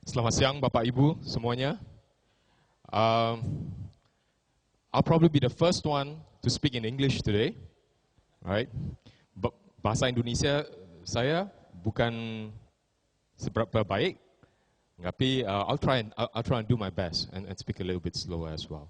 Selamat siang Bapak Ibu semuanya. I'll probably be the first one to speak in English today, right? Bahasa Indonesia saya bukan seberapa baik, tapi I'll try and do my best and speak a little bit slower as well.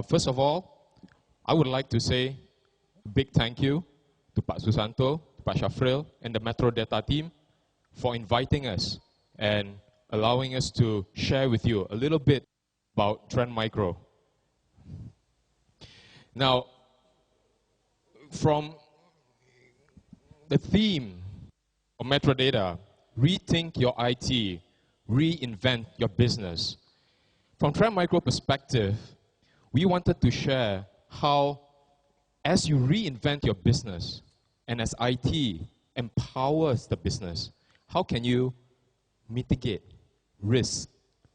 First of all, I would like to say a big thank you to Pak Susanto, Pak Shafril, and the Metro Data team for inviting us and allowing us to share with you a little bit about Trend Micro. Now, from the theme of Metro Data, rethink your IT, reinvent your business. From Trend Micro perspective, we wanted to share how, as you reinvent your business, and as IT empowers the business, how can you mitigate risks,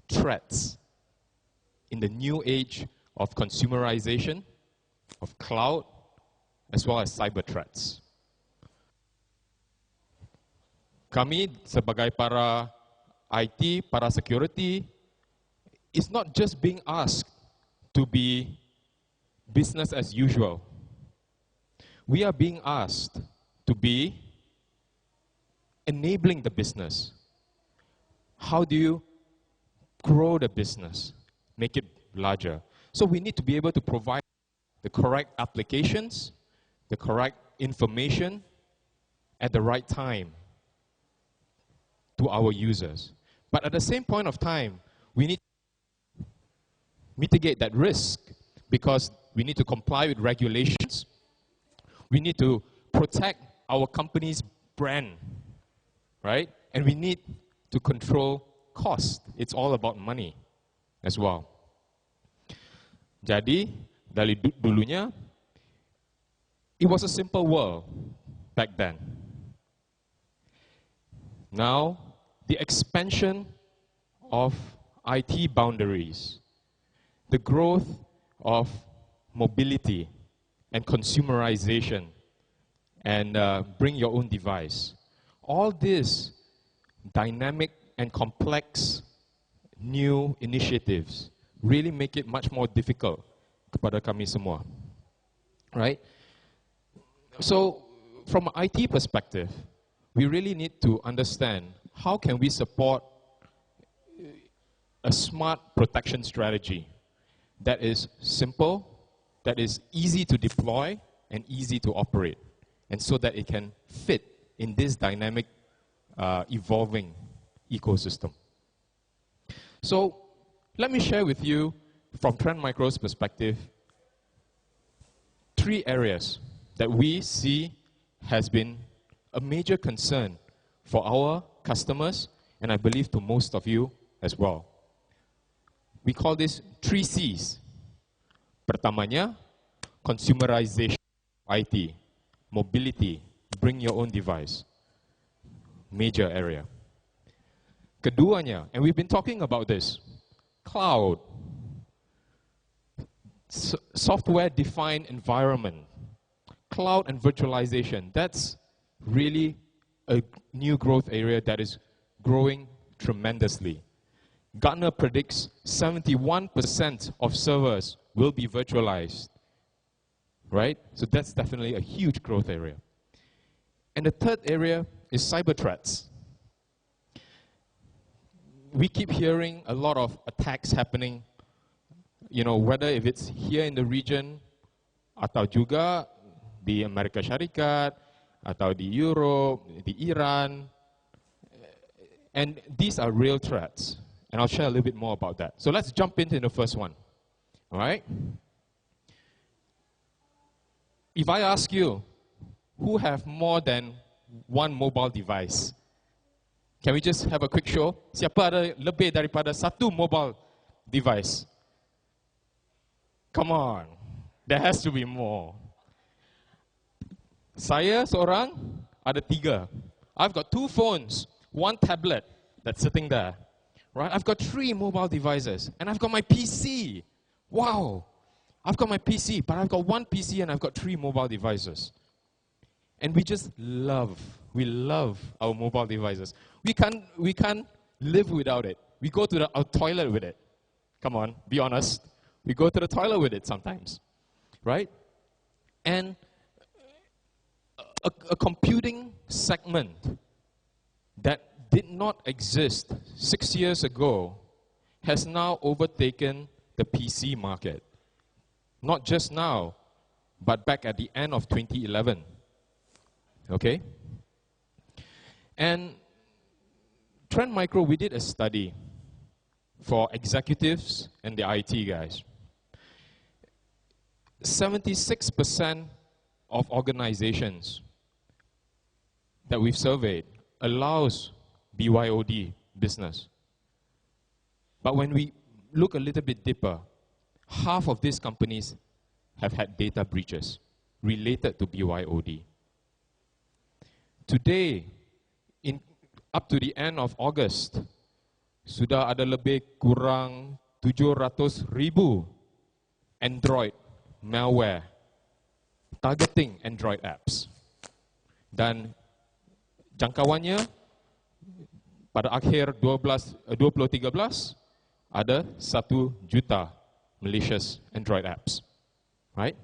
threats in the new age of consumerization, of cloud, as well as cyber threats. Kami sebagai para IT, para security, is not just being asked to be business as usual. We are being asked to be enabling the business. How do you grow the business, make it larger? So we need to be able to provide the correct applications, the correct information at the right time to our users. But at the same point of time, we need to mitigate that risk because we need to comply with regulations. We need to protect our company's brand, right? And we need to control cost. It's all about money as well. Jadi, dari dulunya, it was a simple world back then. Now, the expansion of IT boundaries, the growth of mobility and consumerization, and bring your own device. All this dynamic and complex new initiatives really make it much more difficult kepada kami semua, right? So, from an IT perspective, we really need to understand how can we support a smart protection strategy that is simple, that is easy to deploy, and easy to operate, and so that it can fit in this dynamic, evolving ecosystem. So, let me share with you, from Trend Micro's perspective, 3 areas that we see has been a major concern for our customers, and I believe to most of you as well. We call this 3 C's. Pertamanya, consumerization IT, mobility, bring your own device. Major area. Keduanya, and we've been talking about this, cloud, software-defined environment, cloud and virtualization. That's really a new growth area that is growing tremendously. Gartner predicts 71% of servers will be virtualized, right? So that's definitely a huge growth area. And the third area is cyber threats. We keep hearing a lot of attacks happening, you know, whether if it's here in the region, atau juga di Amerika Syarikat, atau di Europe, di Iran. And these are real threats. And I'll share a little bit more about that. So let's jump into the first one. All right? If I ask you, who have more than one mobile device? Can we just have a quick show? Siapa ada lebih daripada satu mobile device? Come on. There has to be more. Saya seorang ada 3. I've got 2 phones, 1 tablet that's sitting there. Right? I've got 3 mobile devices, and I've got my PC. Wow. I've got my PC, but I've got 1 PC and I've got 3 mobile devices. And we love our mobile devices. We can't live without it. We go to our toilet with it. Come on, be honest. We go to the toilet with it sometimes, right? And a computing segment that did not exist 6 years ago has now overtaken the PC market. Not just now, but back at the end of 2011. Okay? And Trend Micro, we did a study for executives and the IT guys. 76% of organizations that we've surveyed allows BYOD business. But when we look a little bit deeper, half of these companies have had data breaches related to BYOD. Today, up to the end of August, sudah ada lebih kurang 700,000 Android malware targeting Android apps. Dan jangkauannya pada akhir 2013 ada 1 juta malicious Android apps. Right?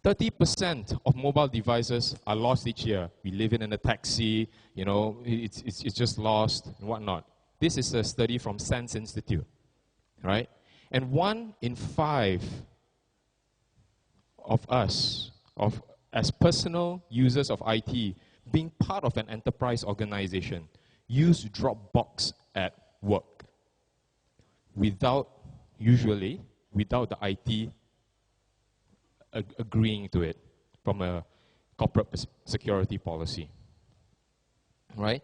30% of mobile devices are lost each year. We live in a taxi, you know, it's just lost and whatnot. This is a study from SANS Institute, right? And 1 in 5 of us, as personal users of IT, being part of an enterprise organization, use Dropbox at work usually without the IT agreeing to it from a corporate security policy, right?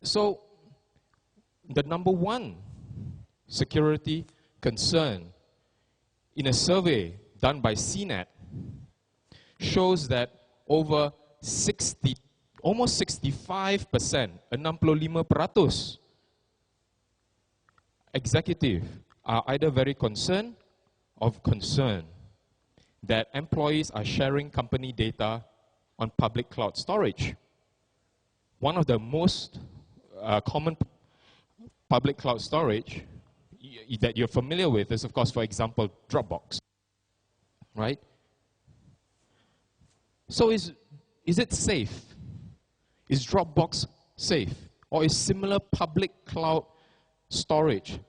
So the number one security concern in a survey done by CNET shows that almost 65%, 65% executive are either very concerned that employees are sharing company data on public cloud storage. One of the most common public cloud storage that you're familiar with is, of course, for example, Dropbox, right? So is it safe? Is Dropbox safe? Or is similar public cloud storage?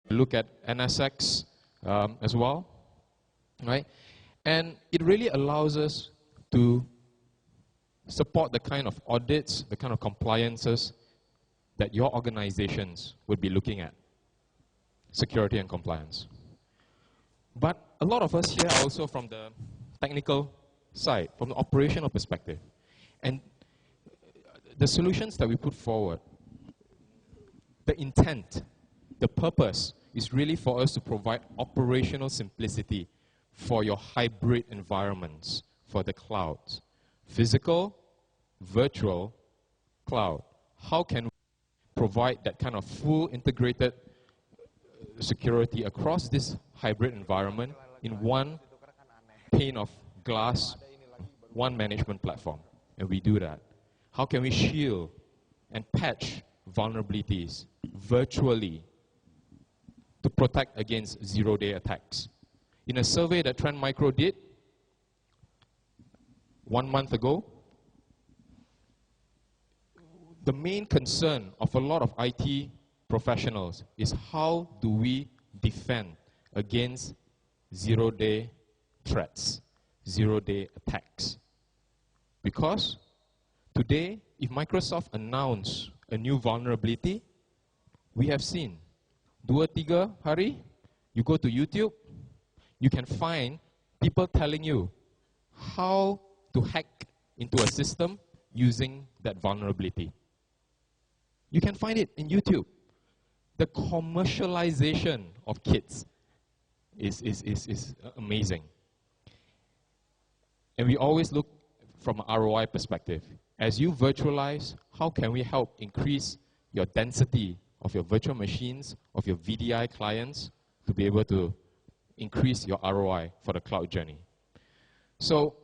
Look at NSX as well, right? And it really allows us to support the kind of audits, the kind of compliances that your organizations would be looking at. Security and compliance. But a lot of us here are also from the technical side, from the operational perspective. And the solutions that we put forward, the intent, the purpose is really for us to provide operational simplicity for your hybrid environments, for the clouds. Physical, virtual, cloud. How can we provide that kind of full integrated security across this hybrid environment in one pane of glass, one management platform? And we do that. How can we shield and patch vulnerabilities virtually to protect against zero-day attacks? In a survey that Trend Micro did 1 month ago, the main concern of a lot of IT professionals is how do we defend against zero-day threats, zero-day attacks. Because today, if Microsoft announce a new vulnerability, we have seen 2-3 hari, you go to YouTube, you can find people telling you how to hack into a system using that vulnerability. You can find it in YouTube. The commercialization of kits is amazing. And we always look from an ROI perspective. As you virtualize, how can we help increase your density of your virtual machines, of your VDI clients, to be able to increase your ROI for the cloud journey? So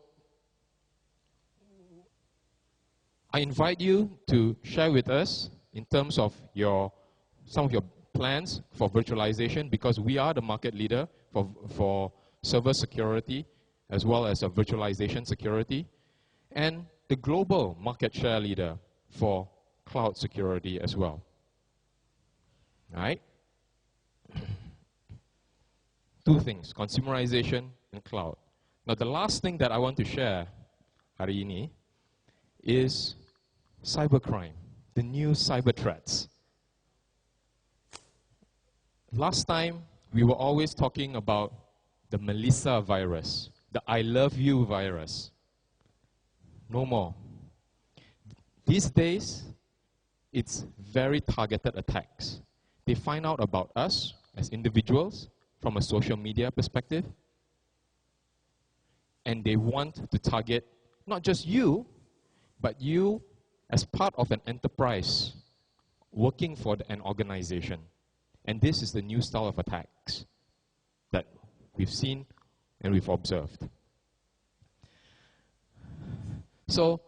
I invite you to share with us in terms of some of your plans for virtualization, because we are the market leader for server security as well as a virtualization security, and the global market share leader for cloud security as well. All right? Two things, consumerization and cloud. Now, the last thing that I want to share hari ini is cybercrime, the new cyber threats. Last time, we were always talking about the Melissa virus, the I love you virus. No more. These days, it's very targeted attacks. They find out about us as individuals from a social media perspective, and they want to target not just you, but you as part of an enterprise working for an organization. And this is the new style of attacks that we've seen and we've observed. So,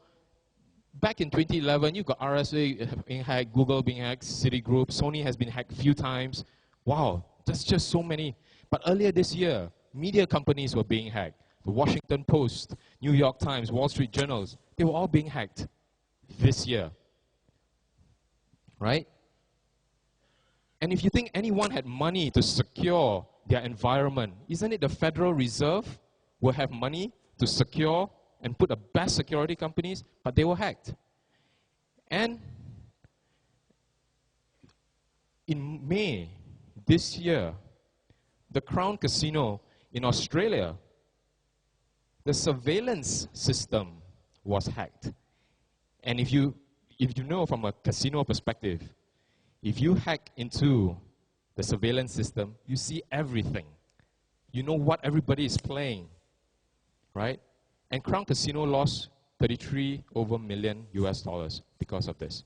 back in 2011, you got RSA being hacked, Google being hacked, Citigroup, Sony has been hacked a few times. Wow, that's just so many. But earlier this year, media companies were being hacked. The Washington Post, New York Times, Wall Street Journals, they were all being hacked this year. Right? And if you think anyone had money to secure their environment, isn't it the Federal Reserve will have money to secure and put the best security companies? But they were hacked. And in May this year, the Crown Casino in Australia, the surveillance system was hacked. And if you know from a casino perspective, if you hack into the surveillance system, you see everything. You know what everybody is playing, right? And Crown Casino lost 33 over million US dollars because of this.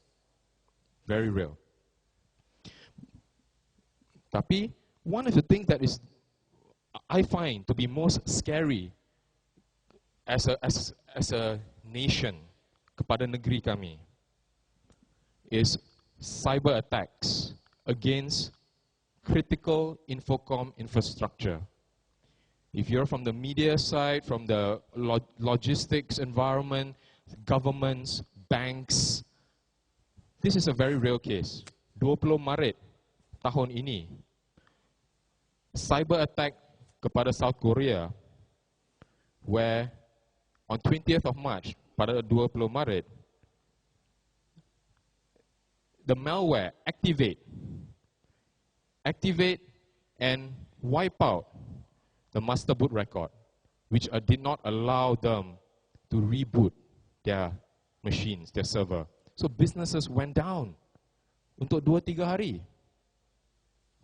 Very real. Tapi, one of the things that I find to be most scary as a nation kepada negeri kami is cyber attacks against critical infocom infrastructure. If you're from the media side, from the logistics environment, governments, banks, this is a very real case. 20 Maret tahun ini, cyber attack kepada South Korea, where on 20th of March, pada 20 Maret, the malware activate and wipe out the master boot record, which did not allow them to reboot their machines, their server. So businesses went down untuk 2-3 hari.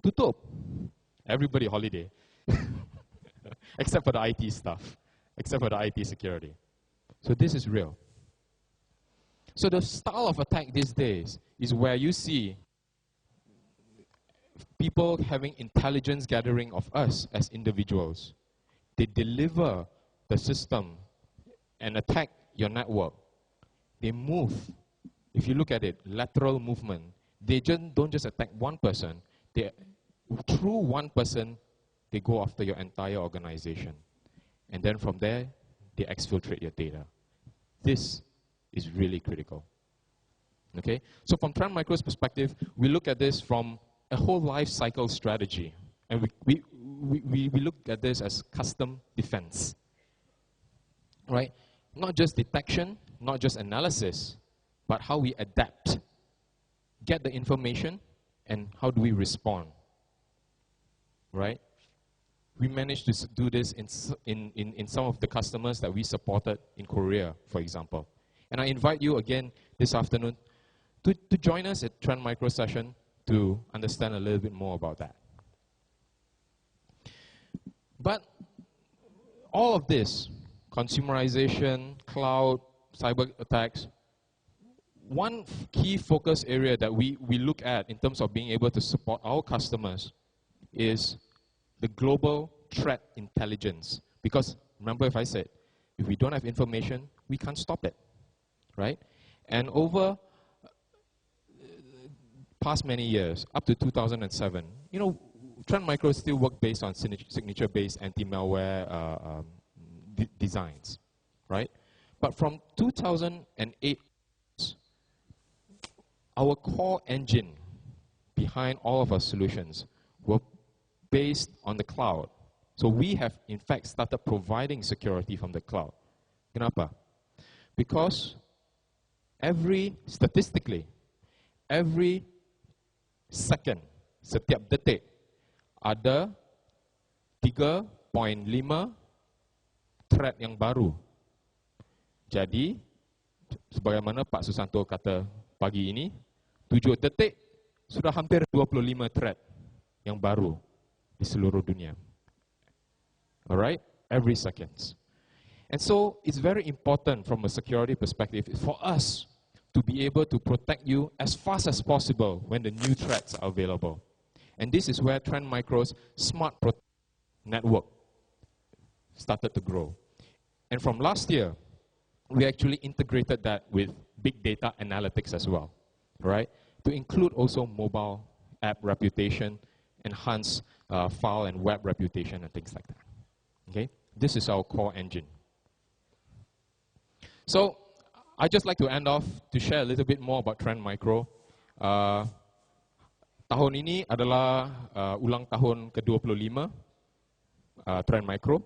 Tutup. Everybody holiday. Except for the IT stuff. Except for the IT security. So this is real. So the style of attack these days is where you see people having intelligence gathering of us as individuals. They deliver the system and attack your network. They move. If you look at it, lateral movement. They don't just attack one person. Through one person, they go after your entire organization. And then from there, they exfiltrate your data. This is really critical. Okay? So from Trend Micro's perspective, we look at this from a whole life cycle strategy. And we look at this as custom defense. Right? Not just detection, not just analysis, but how we adapt. Get the information, and how do we respond? Right? We managed to do this in some of the customers that we supported in Korea, for example. And I invite you again this afternoon to join us at Trend Micro session to understand a little bit more about that. But all of this, consumerization, cloud, cyber attacks, one key focus area that we look at in terms of being able to support our customers is the global threat intelligence. Because remember, if I said, if we don't have information, we can't stop it, right? And over past many years, up to 2007, you know, Trend Micro still work based on signature-based anti-malware designs, right? But from 2008, our core engine behind all of our solutions were based on the cloud. So we have, in fact, started providing security from the cloud. Kenapa? Because statistically, every second, setiap detik, ada 3.5 thread yang baru. Jadi, sebagaimana Pak Susanto kata pagi ini, 7 detik sudah hampir 25 thread yang baru di seluruh dunia. Alright? Every seconds. And so, it's very important from a security perspective for us to be able to protect you as fast as possible when the new threats are available. And this is where Trend Micro's Smart Network started to grow. And from last year, we actually integrated that with big data analytics as well, right? To include also mobile app reputation, enhance file and web reputation and things like that. Okay? This is our core engine. So, I'd just like to end off to share a little bit more about Trend Micro. Tahun ini adalah ulang tahun ke-25 Trend Micro.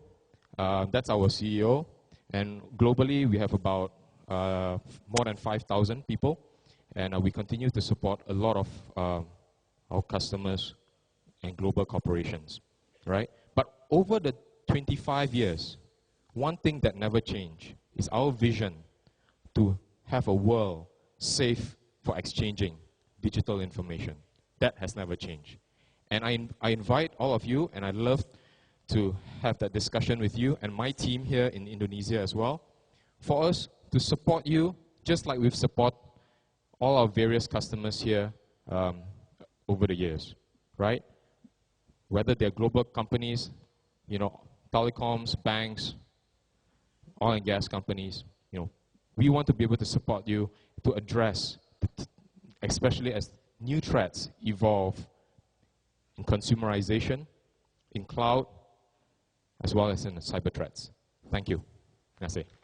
That's our CEO. And globally, we have about more than 5,000 people. And we continue to support a lot of our customers and global corporations, right? But over the 25 years, one thing that never changed is our vision to have a world safe for exchanging digital information. That has never changed. And I invite all of you, and I'd love to have that discussion with you and my team here in Indonesia as well, for us to support you just like we've supported all our various customers here over the years, right? Whether they're global companies, you know, telecoms, banks, oil and gas companies, you know, we want to be able to support you to address, especially as new threats evolve in consumerization, in cloud, as well as in the cyber threats. Thank you. Terima kasih.